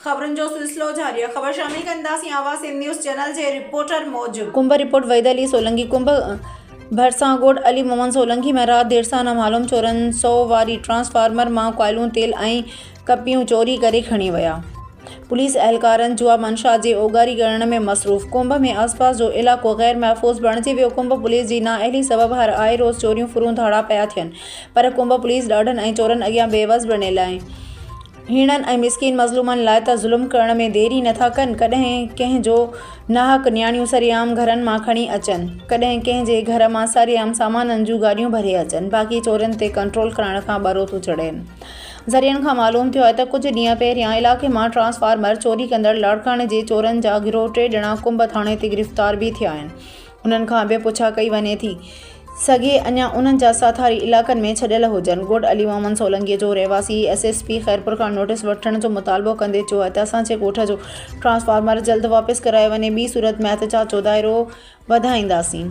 खबरन जो सिलसिलो जारी है। खबर शामिल कंदासीं आवाज़ न्यूज़ चैनल जे रिपोर्टर मौजूद। कुंभ रिपोर्ट वहीद अली सोलंकी कुंभ भरसागोड़ अली मोहम्मद सोलंकी में रात देर सां नामालूम चोरनि 100 वारी ट्रांसफार्मर मां कोयलूं तेल ऐं कपियूं चोरी करे खणी विया। पुलिस एहलकारनि जुआ मंशा जे ओगारी करण में मसरूफ़। कुंभ में आसपास जो इलाक़ो गैर महफूज़ बणिजी वियो। कुंभ पुलिस जी नाअहली सबब हर आए रोज़ चोरियूं फुरूं धाड़ा पिया थियनि, पर कुंभ पुलिस ॾाढनि ऐं चोरनि अॻियां बेवस बणियल आहे। हीणनि ऐं मिसकीन मज़लूमनि लाइ त ज़ुल्म करण में देरी नथा कनि। कॾहिं कंहिं जो नाहक नियाणियूं सरेआम घरनि मां खणी अचनि, कॾहिं कंहिं जे घर मां सरेआम सामाननि जूं गाॾियूं भरे अचनि। बाक़ी चोरनि ते कंट्रोल करण खां ॿरो थो चढ़ेनि। ज़रियनि खां मालूम थियो आहे त कुझु ॾींहं पहिरियां इलाइक़े मां ट्रांसफार्मर चोरी कंदड़ लाड़काणे जे चोरनि जा गिरोह 3 ॼणा कुंभ थाणे ते गिरफ़्तार बि थिया आहिनि। उन्हनि खां ॿिए पुछा कई वञे थी सघे अञा उन्हनि जा साथारी इलाइक़नि में छॾियल हुजनि। गोड़ अली मोहम्मद सोलंकीअ जो रहवासी SSP ख़ैरपुर खां नोटिस वठण जो मुतालबो कंदे चयो आहे त असांजे ॻोठ जो ट्रांसफार्मर जल्द वापसि करायो वञे, ॿी सूरत में एहतजाज जो दाइरो वधाईंदासीं।